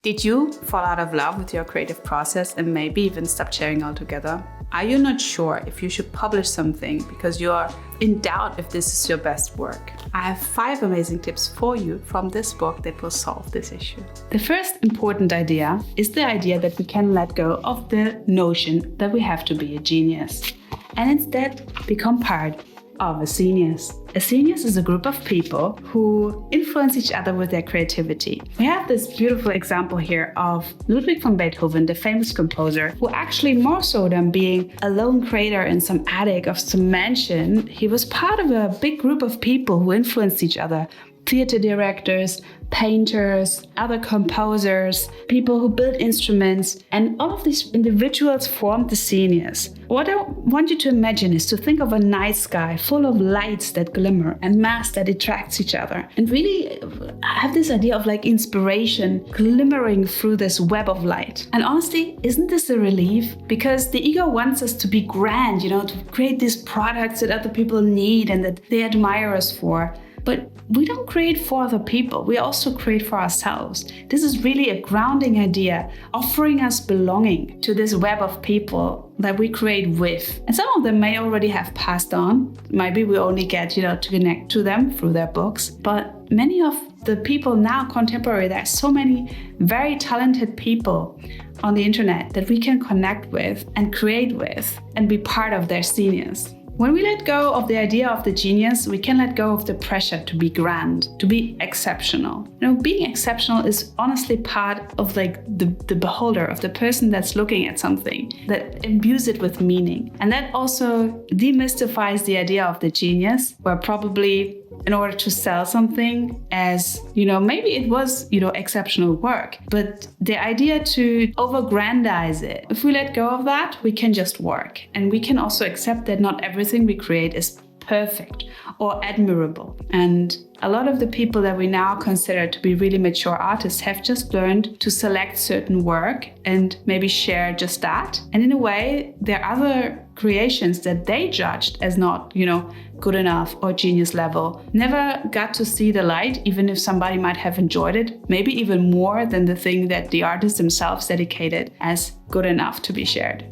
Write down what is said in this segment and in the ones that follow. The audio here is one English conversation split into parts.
Did you fall out of love with your creative process and maybe even stop sharing altogether? Are you not sure if you should publish something because you are in doubt if this is your best work? I have 5 amazing tips for you from this book that will solve this issue. The first important idea is the idea that we can let go of the notion that we have to be a genius and instead become part of a scenius. A scenius is a group of people who influence each other with their creativity. We have this beautiful example here of Ludwig van Beethoven, the famous composer, who actually more so than being a lone creator in some attic of some mansion, he was part of a big group of people who influenced each other. Theater directors, painters, other composers, people who built instruments, and all of these individuals formed the scenius. What I want you to imagine is to think of a night sky full of lights that glimmer and mass that attracts each other, and really have this idea of like inspiration glimmering through this web of light. And honestly, isn't this a relief? Because the ego wants us to be grand, to create these products that other people need and that they admire us for. But we don't create for other people, we also create for ourselves. This is really a grounding idea, offering us belonging to this web of people that we create with. And some of them may already have passed on. Maybe we only get, to connect to them through their books. But many of the people now contemporary, there are so many very talented people on the internet that we can connect with and create with and be part of their scenius. When we let go of the idea of the genius, we can let go of the pressure to be grand, to be exceptional. Being exceptional is honestly part of the beholder, of the person that's looking at something, that imbues it with meaning. And that also demystifies the idea of the genius, where probably in order to sell something as, maybe it was, exceptional work, but the idea to overgrandize it, if we let go of that, we can just work. And we can also accept that not everything we create is perfect or admirable. And a lot of the people that we now consider to be really mature artists have just learned to select certain work and maybe share just that. And in a way, there are other creations that they judged as not, good enough or genius level, never got to see the light, even if somebody might have enjoyed it, maybe even more than the thing that the artists themselves dedicated as good enough to be shared.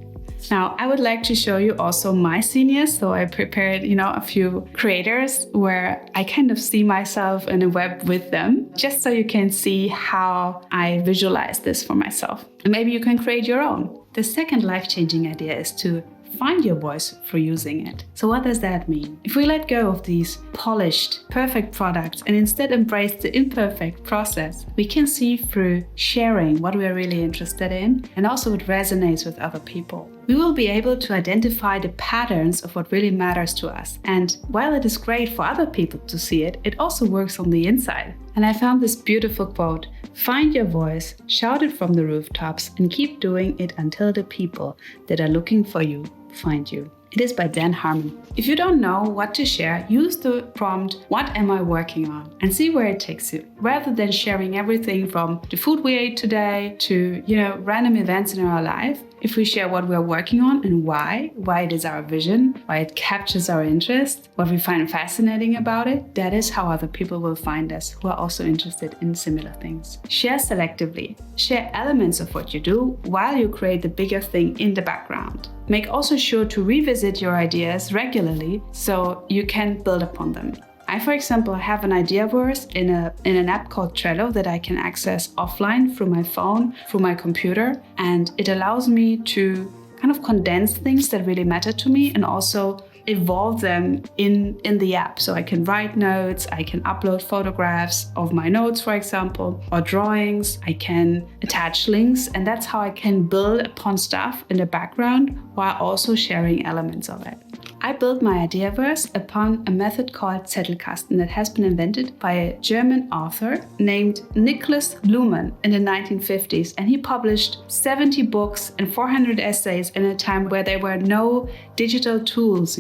Now, I would like to show you also my scenius. So I prepared, a few creators where I kind of see myself in a web with them, just so you can see how I visualize this for myself. And maybe you can create your own. The second life-changing idea is to find your voice for using it. So what does that mean? If we let go of these polished, perfect products and instead embrace the imperfect process, we can see through sharing what we are really interested in and also what resonates with other people. We will be able to identify the patterns of what really matters to us. And while it is great for other people to see it, it also works on the inside. And I found this beautiful quote: "Find your voice, shout it from the rooftops, and keep doing it until the people that are looking for you find you." It is by Dan Harmon. If you don't know what to share, use the prompt, "What am I working on?" and see where it takes you, rather than sharing everything from the food we ate today to, random events in our life. If we share what we're working on and why it is our vision, why it captures our interest, what we find fascinating about it, that is how other people will find us who are also interested in similar things. Share selectively. Share elements of what you do while you create the bigger thing in the background. Make also sure to revisit your ideas regularly so you can build upon them. I, for example, have an ideaverse in an app called Trello that I can access offline through my phone, through my computer, and it allows me to kind of condense things that really matter to me and also evolve them in the app. So I can write notes, I can upload photographs of my notes, for example, or drawings. I can attach links, and that's how I can build upon stuff in the background while also sharing elements of it. I built my ideaverse upon a method called Zettelkasten that has been invented by a German author named Niklas Luhmann in the 1950s, and he published 70 books and 400 essays in a time where there were no digital tools,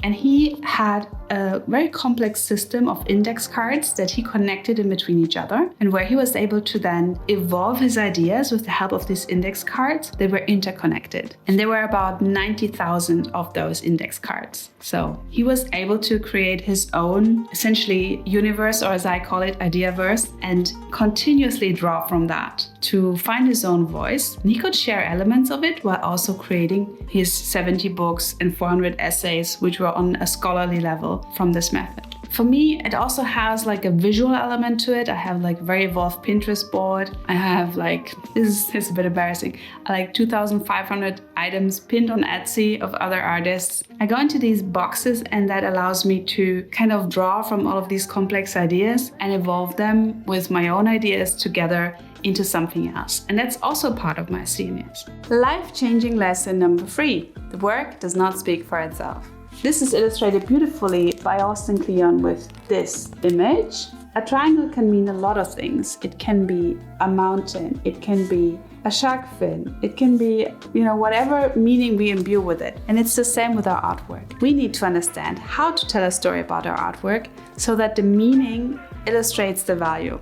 And he had a very complex system of index cards that he connected in between each other, and where he was able to then evolve his ideas with the help of these index cards that were interconnected. And there were about 90,000 of those index cards. So he was able to create his own, essentially, universe, or as I call it, ideaverse, and continuously draw from that. to find his own voice. And he could share elements of it while also creating his 70 books and 400 essays, which were on a scholarly level from this method. For me, it also has like a visual element to it. I have like very evolved Pinterest board. I have like, this is a bit embarrassing, like 2,500 items pinned on Etsy of other artists. I go into these boxes and that allows me to kind of draw from all of these complex ideas and evolve them with my own ideas together into something else. And that's also part of my scenius. Life-changing lesson number 3. The work does not speak for itself. This is illustrated beautifully by Austin Kleon with this image. A triangle can mean a lot of things. It can be a mountain, it can be a shark fin, it can be, whatever meaning we imbue with it. And it's the same with our artwork. We need to understand how to tell a story about our artwork so that the meaning illustrates the value.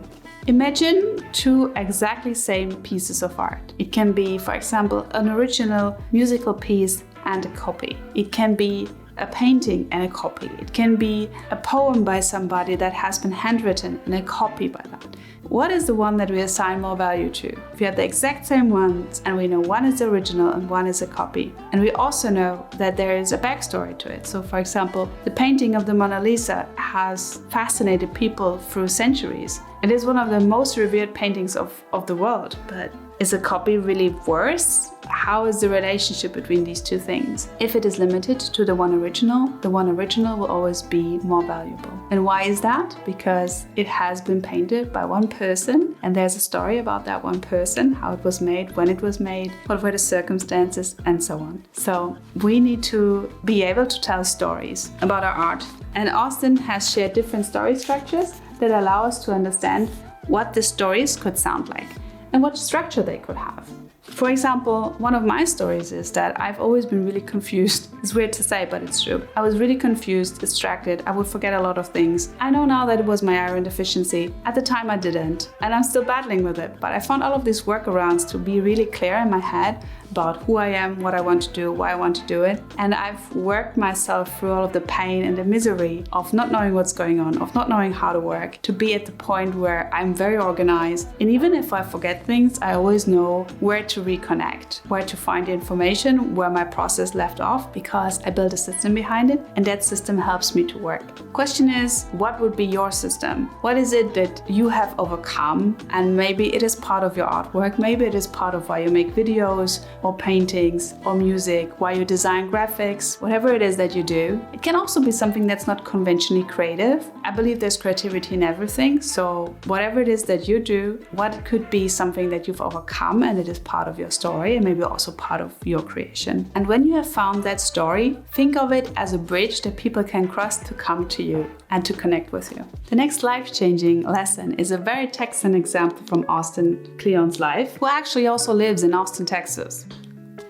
Imagine 2 exactly same pieces of art. It can be, for example, an original musical piece and a copy. It can be a painting and a copy. It can be a poem by somebody that has been handwritten and a copy by that. What is the one that we assign more value to? If we have the exact same ones and we know one is the original and one is a copy, and we also know that there is a backstory to it. So for example, the painting of the Mona Lisa has fascinated people through centuries. It is one of the most revered paintings of the world, but is a copy really worse? How is the relationship between these two things? If it is limited to the one original will always be more valuable. And why is that? Because it has been painted by one person and there's a story about that one person, how it was made, when it was made, what were the circumstances, and so on. So we need to be able to tell stories about our art. And Austin has shared different story structures that allow us to understand what the stories could sound like and what structure they could have. For example, one of my stories is that I've always been really confused. It's weird to say, but it's true. I was really confused, distracted. I would forget a lot of things. I know now that it was my iron deficiency. At the time I didn't, and I'm still battling with it. But I found all of these workarounds to be really clear in my head about who I am, what I want to do, why I want to do it. And I've worked myself through all of the pain and the misery of not knowing what's going on, of not knowing how to work, to be at the point where I'm very organized. And even if I forget things, I always know where to reconnect, where to find the information, where my process left off, because I built a system behind it, and that system helps me to work. Question is, what would be your system? What is it that you have overcome? And maybe it is part of your artwork, maybe it is part of why you make videos, or paintings, or music, why you design graphics, whatever it is that you do. It can also be something that's not conventionally creative. I believe there's creativity in everything, so whatever it is that you do, what could be something that you've overcome and it is part of your story and maybe also part of your creation. And when you have found that story, think of it as a bridge that people can cross to come to you and to connect with you. The next life-changing lesson is a very Texan example from Austin Kleon's life, who actually also lives in Austin, Texas.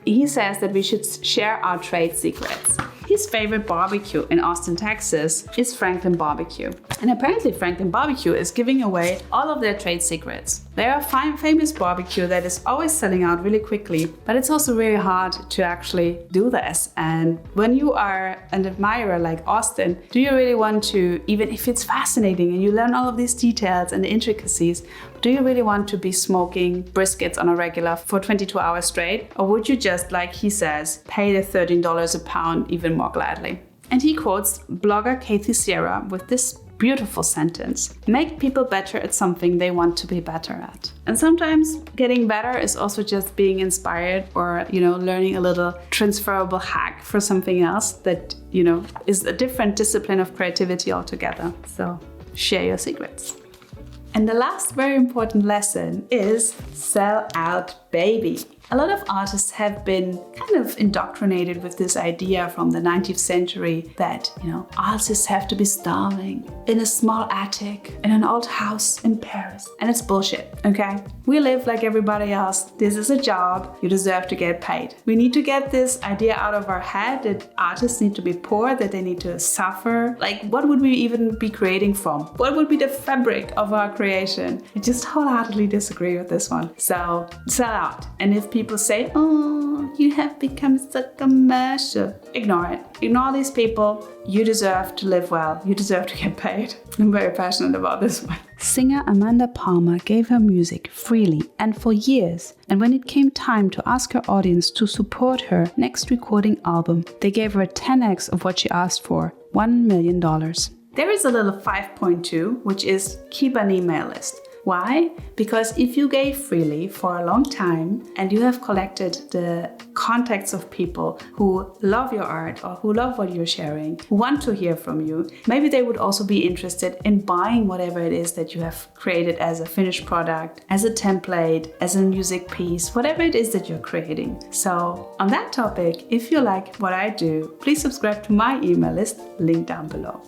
He says that we should share our trade secrets. His favorite barbecue in Austin, Texas is Franklin Barbecue. And apparently Franklin Barbecue is giving away all of their trade secrets. They are a famous barbecue that is always selling out really quickly, but it's also really hard to actually do this. And when you are an admirer like Austin, do you really want to, even if it's fascinating and you learn all of these details and the intricacies, do you really want to be smoking briskets on a regular for 22 hours straight? Or would you just, like he says, pay the $13 a pound even more gladly? And he quotes blogger Kathy Sierra with this beautiful sentence: make people better at something they want to be better at. And sometimes getting better is also just being inspired or, learning a little transferable hack for something else that, is a different discipline of creativity altogether. So share your secrets. And the last very important lesson is sell out, baby. A lot of artists have been kind of indoctrinated with this idea from the 19th century that, artists have to be starving in a small attic in an old house in Paris. And it's bullshit, okay? We live like everybody else. This is a job. You deserve to get paid. We need to get this idea out of our head that artists need to be poor, that they need to suffer. Like, what would we even be creating from? What would be the fabric of our creation? I just wholeheartedly disagree with this one. So sell out. And if people say, you have become so commercial. Ignore it. Ignore these people. You deserve to live well. You deserve to get paid. I'm very passionate about this one. Singer Amanda Palmer gave her music freely and for years. And when it came time to ask her audience to support her next recording album, they gave her a 10x of what she asked for, $1 million. There is a little 5.2, which is keep an email list. Why? Because if you gave freely for a long time and you have collected the contacts of people who love your art or who love what you're sharing, who want to hear from you, maybe they would also be interested in buying whatever it is that you have created as a finished product, as a template, as a music piece, whatever it is that you're creating. So on that topic, if you like what I do, please subscribe to my email list, link down below.